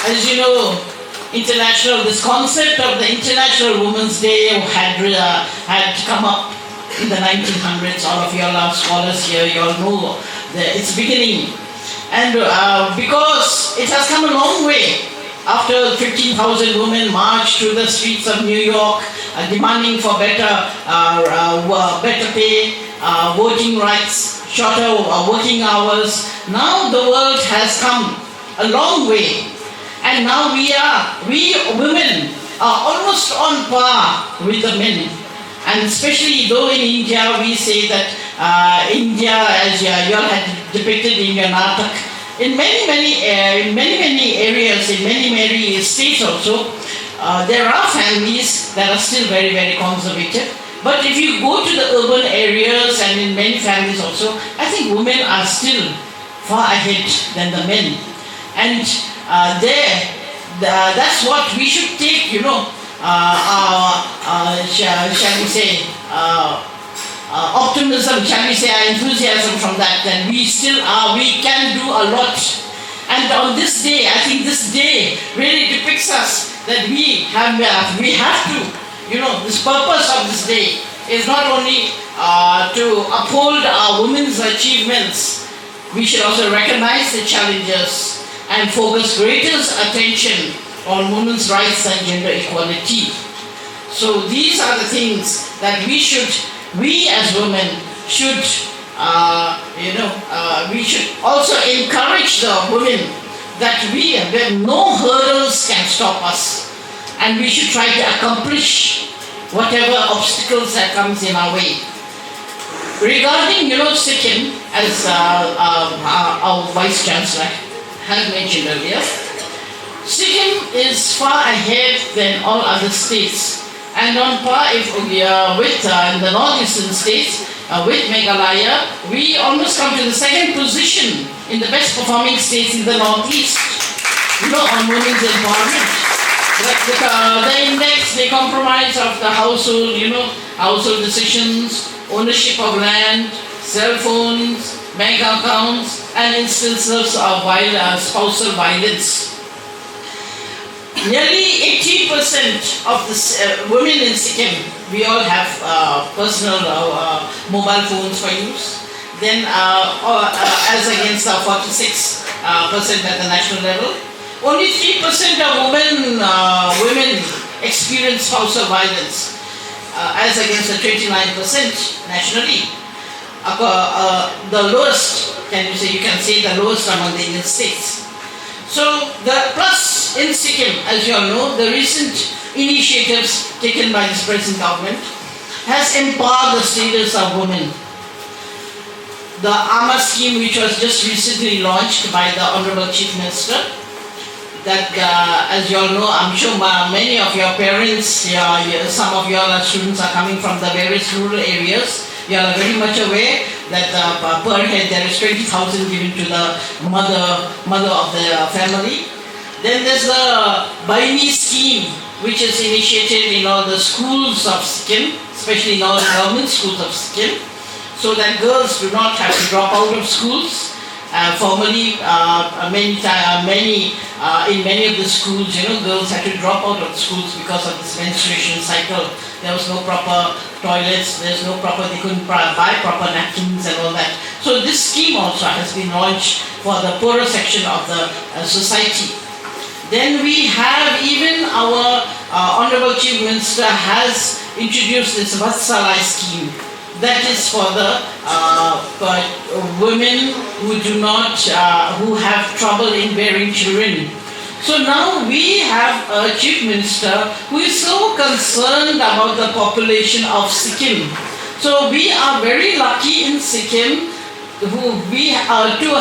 As you know, this concept of the International Women's Day had come up in the 1900s. All of you all are scholars here, you all know its beginning. And because it has come a long way, after 15,000 women marched through the streets of New York demanding for better pay, voting rights, shorter working hours. Now the world has come a long way. And now we women are almost on par with the men. And especially though in India we say that India, as you all had depicted in your natak, in many areas, in many states also, there are families that are still very, very conservative. But if you go to the urban areas and in many families also, I think women are still far ahead than the men. And that's what we should take, shall we say, optimism, shall we say, our enthusiasm from that we can do a lot. And on this day, I think this day really depicts us that we have to, this purpose of this day is not only to uphold our women's achievements, we should also recognize the challenges and focus greater attention on women's rights and gender equality. So these are the things that we as women should, we should also encourage the women that no hurdles can stop us, and we should try to accomplish whatever obstacles that comes in our way. Regarding, Sikkim, as our Vice Chancellor has mentioned earlier, Sikkim is far ahead than all other states, and on par with the northeastern states, with Meghalaya, we almost come to the second position in the best performing states in the northeast, on women's empowerment. The index, they comprise of the household, household decisions, ownership of land, cell phones, bank accounts, and instances of spousal violence. Nearly 80% of the women in Sikkim, we all have personal mobile phones for use. Then, as against 46% at the national level, only 3% of women experience spousal violence, as against the 29% nationally. The lowest, you can say the lowest among the Indian states. So plus in Sikkim, as you all know, the recent initiatives taken by this present government has empowered the status of women. The AMA scheme, which was just recently launched by the Honorable Chief Minister, that as you all know, I'm sure many of your parents, some of your students are coming from the various rural areas. You are very much aware that per head there is 20,000 given to the mother of the family. Then there's the Baini scheme, which is initiated in all the schools of Sikkim, especially in all the government schools of Sikkim, so that girls do not have to drop out of schools. Formerly, in many of the schools, girls had to drop out of schools because of this menstruation cycle. There was no proper toilets, they couldn't buy proper napkins and all that. So this scheme also has been launched for the poorer section of the society. Then we have even our Honorable Chief Minister has introduced this Vatsalai scheme. That is for the women who have trouble in bearing children. So now we have a Chief Minister who is so concerned about the population of Sikkim. So we are very lucky in Sikkim to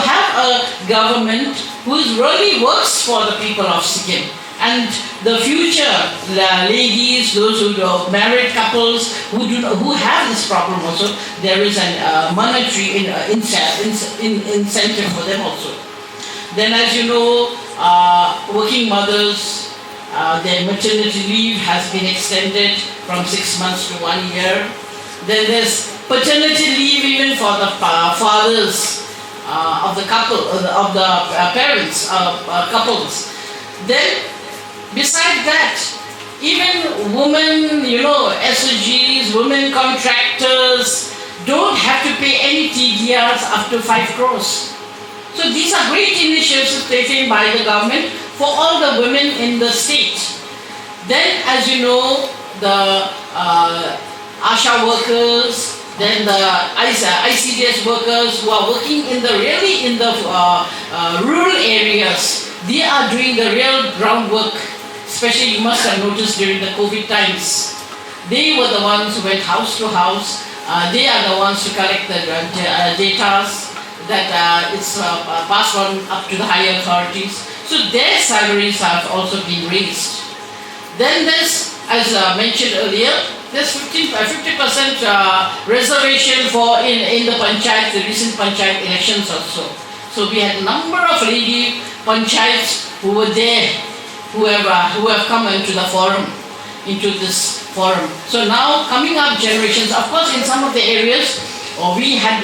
have a government who really works for the people of Sikkim. And the future ladies, those who are married couples who have this problem also, there is a monetary incentive for them also. Then, as you know, working mothers, their maternity leave has been extended from 6 months to 1 year. Then there's paternity leave even for the fathers of the couple, of the parents, couples. Then, besides that, even women, SOGs, women contractors don't have to pay any TDRs up to 5 crores. So these are great initiatives taken by the government for all the women in the state. Then, as you know, the ASHA workers, then the ICDS workers who are working in the rural areas, they are doing the real groundwork. Especially, you must have noticed during the COVID times, they were the ones who went house to house. They are the ones to collect the data that it's passed on up to the higher authorities. So their salaries have also been raised. Then there's, as mentioned earlier, there's 50% reservation for in the panchayat, the recent panchayat elections also. So we had a number of lady panchayats who were there, who have come into the forum, into this forum. So now coming up generations, of course in some of the areas, we had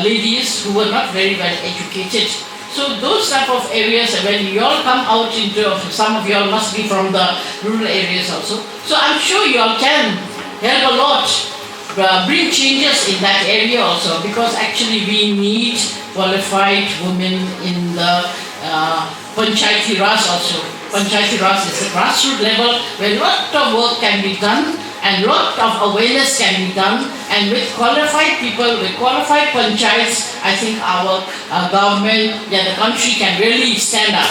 ladies who were not very well educated. So those type of areas, when you all come out into, some of you all must be from the rural areas also. So I'm sure you all can help a lot, bring changes in that area also, because actually we need qualified women in the Panchayati Raj also. Panchayati Raj is a grassroots level where a lot of work can be done and a lot of awareness can be done, and with qualified people, with qualified panchayats, I think our government, the country can really stand up.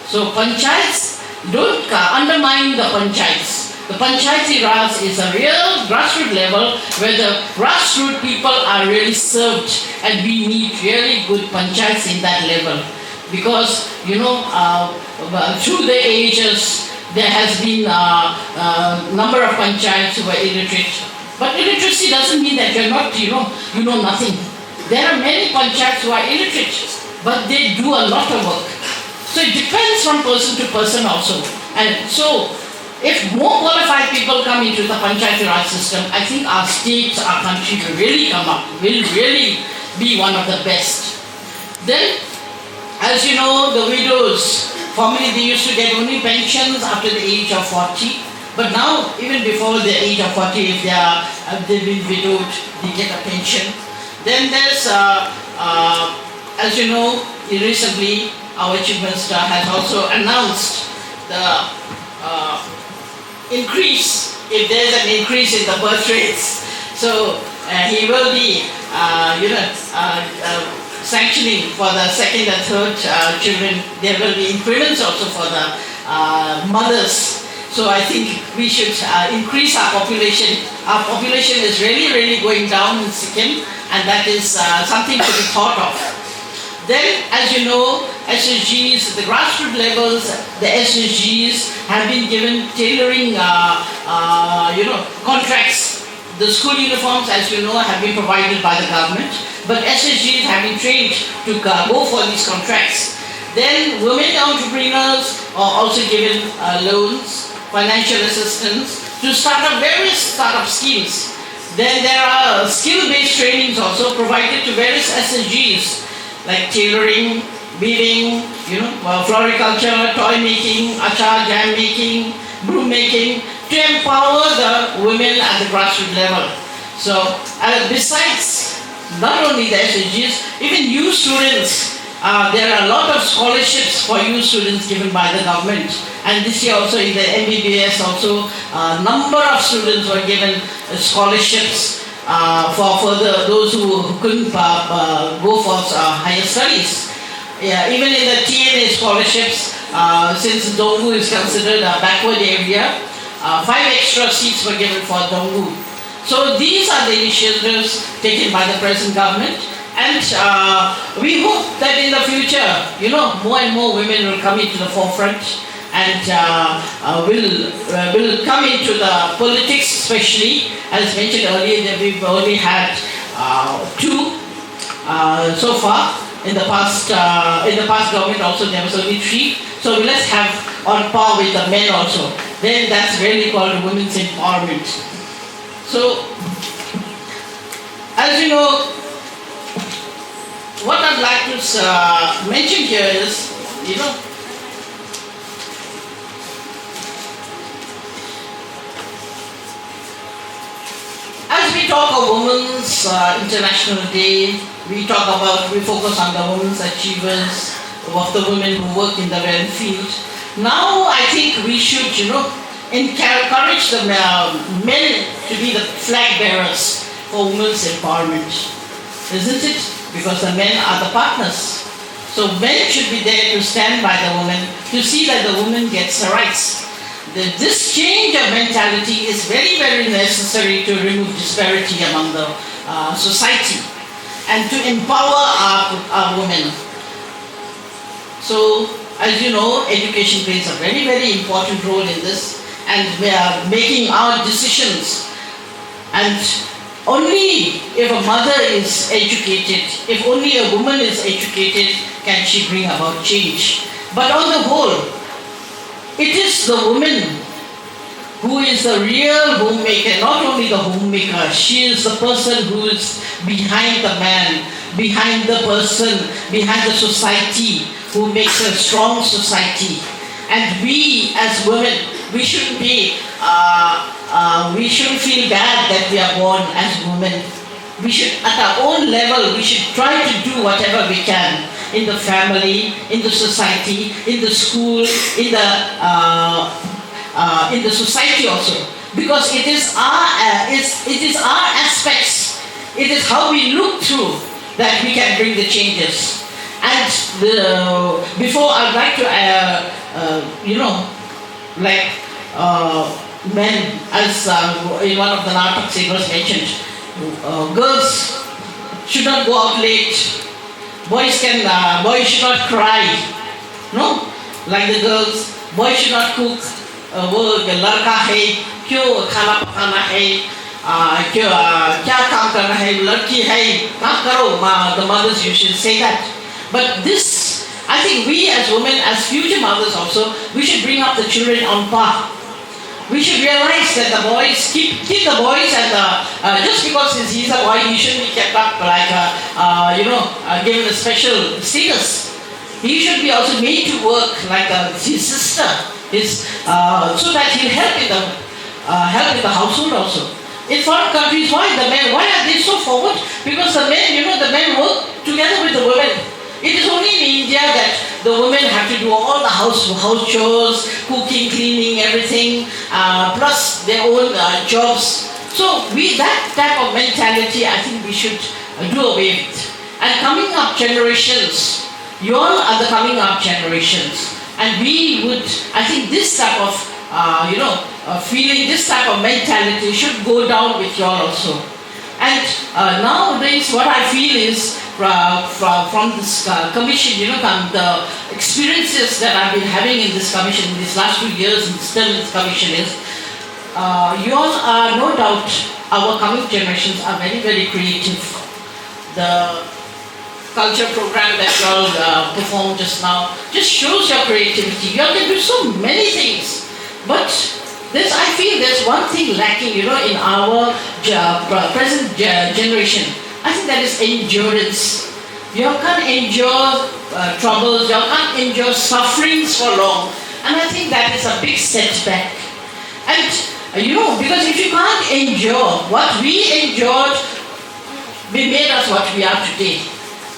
So panchayats, don't undermine the panchayats. The Panchayati Raj is a real grassroots level where the grassroots people are really served, and we need really good panchayats in that level. Because, through the ages, there has been a number of panchayats who were illiterate. But illiteracy doesn't mean that you're not, you know nothing. There are many panchayats who are illiterate, but they do a lot of work. So it depends from person to person also. And so, if more qualified people come into the Panchayati Raj system, I think our state, our country will really come up, will really be one of the best. Then, as you know, the widows, formerly they used to get only pensions after the age of 40, but now even before the age of 40, if they've been widowed, they get a pension. Then there's, as you know, recently our Chief Minister has also announced the increase, if there's an increase in the birth rates. So he will be, sanctioning for the second and third children. There will be increments also for the mothers. So I think we should increase our population. Our population is really, really going down in Sikkim, and that is something to be thought of. Then, as you know, SSGs, the grassroots levels, the SSGs have been given tailoring, contracts. The school uniforms, as you know, have been provided by the government, but SSGs have been trained to go for these contracts. Then women entrepreneurs are also given loans, financial assistance to start up various startup schemes. Then there are skill-based trainings also provided to various SSGs, like tailoring, weaving, floriculture, toy making, achar, jam making, broom making, to empower the women at the grassroots level. So, besides not only the SSGs, even youth students, there are a lot of scholarships for youth students given by the government. And this year also in the MBBS also, a number of students were given scholarships for those who couldn't go for higher studies. Even in the TNA scholarships, since Dongu is considered a backward area, 5 extra seats were given for Dongu. So these are the initiatives taken by the present government, and we hope that in the future, more and more women will come into the forefront and will come into the politics, especially as mentioned earlier that we've only had 2 so far. In the past government also there was only 3. So let's have on par with the men also. Then that's really called women's empowerment. So, as you know, what I'd like to mention here is, Women's International Day, we focus on the women's achievers, of the women who work in the well field. Now I think we should, encourage the men to be the flag bearers for women's empowerment, isn't it? Because the men are the partners. So men should be there to stand by the woman, to see that the woman gets her rights. This change of mentality is very, very necessary to remove disparity among the society and to empower our women. So, as you know, education plays a very, very important role in this, and we are making our decisions. And only if a mother is educated, if only a woman is educated, can she bring about change. But on the whole, it is the woman who is the real homemaker, not only the homemaker, she is the person who is behind the man, behind the person, behind the society, who makes a strong society. And we as women, we shouldn't feel bad that we are born as women. We should, at our own level, we should try to do whatever we can in the family, in the society, in the school, in the society also, because it is our aspects, it is how we look through that we can bring the changes. And before I'd like to men, as in one of the nartaks it was mentioned, girls should not go out late, boys should not cry, no, like the girls, boys should not cook, लड़का है क्यों खाना पकाना है, क्यों क्या काम करना है, लड़की है काम करो, the mothers usually say that. But this, I think we as women, as future mothers also, we should bring up the children on par. We should realize that the boys, keep the boys, and just because he's a boy, he shouldn't be kept up like given a special status. He should be also made to work like his sister, so that he'll help in the household also. In foreign countries, why are they so forward? Because the men work together with the women. It is only in India that the women have to do all the house chores, cooking, cleaning, everything, plus their own jobs. So that type of mentality, I think we should do away with. And coming up generations, you all are the coming up generations, and I think this type of feeling, this type of mentality should go down with you all also. And nowadays, what I feel is from this commission, the experiences that I've been having in this commission in these last 2 years and still in this commission is, you all are no doubt, our coming generations are very, very creative. The culture program that you all performed just now just shows your creativity. You all can do so many things, but I feel there's one thing lacking, in our present generation. I think that is endurance. You all can't endure troubles, you all can't endure sufferings for long. And I think that is a big setback. And because if you can't endure what we endured, we made us what we are today.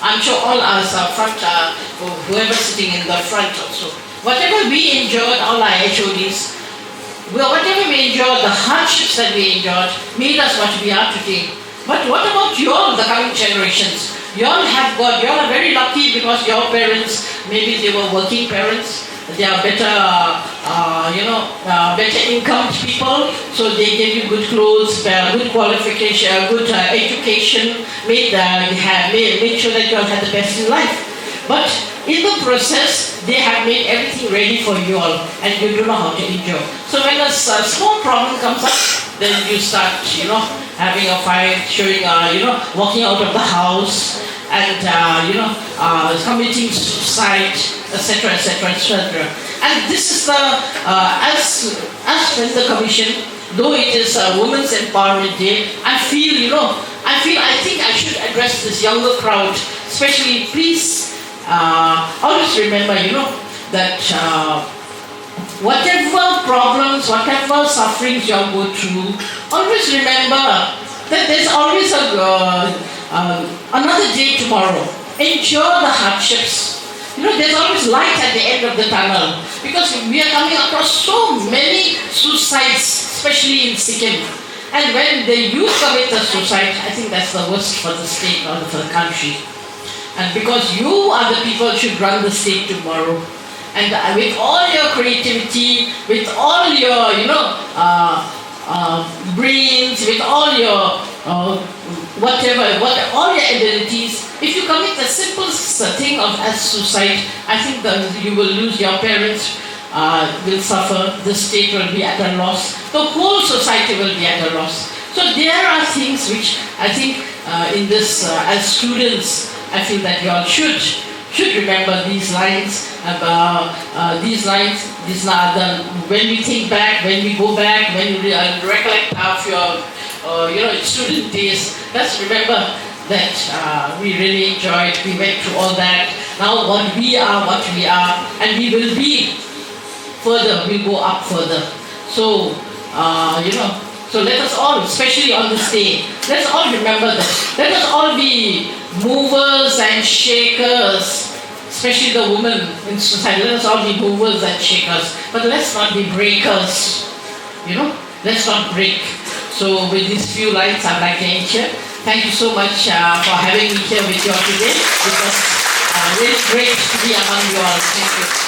I'm sure all us front, whoever's sitting in the front also. Whatever we endured, all our HODs, whatever we endured, the hardships that we endured, made us what we are today. But what about you all, the coming generations? You all are very lucky because your parents, maybe they were working parents, they are better income people, so they gave you good clothes, good qualification, good education, made sure that you all had the best in life. But in the process, they have made everything ready for you all, and you don't know how to endure. So when a small problem comes up, then you start, having a fight, showing, walking out of the house, and committing suicide, etc., etc., etc. And this is as the commission, though it is a Women's Empowerment Day, I think I should address this younger crowd, especially. Please always remember, that whatever problems, whatever sufferings you all go through, always remember that there's always another day tomorrow. Endure the hardships. There's always light at the end of the tunnel, because we are coming across so many suicides, especially in Sikkim. And when the youth commit a suicide, I think that's the worst for the state or for the country. And because you are the people who should run the state tomorrow. And with all your creativity, with all your, brains, with all your all your abilities, if you commit the simplest thing as suicide, I think that you will lose your parents, will suffer, the state will be at a loss, the whole society will be at a loss. So there are things which I think in this, as students, I feel that you all should remember these lines. These are when we think back, when we go back, when you recollect of your student days, let's remember that we really enjoyed, we went through all that. Now what we are, and we will be further, we'll go up further. So, so let us all, especially on this day, let's all remember that. Let us all be movers and shakers, especially the women in society. Let us all be movers and shakers, but let's not be breakers. Let's not break. So with these few lines, I'd like to end here. Thank you so much for having me here with you all today. It was really great to be among you all. Thank you.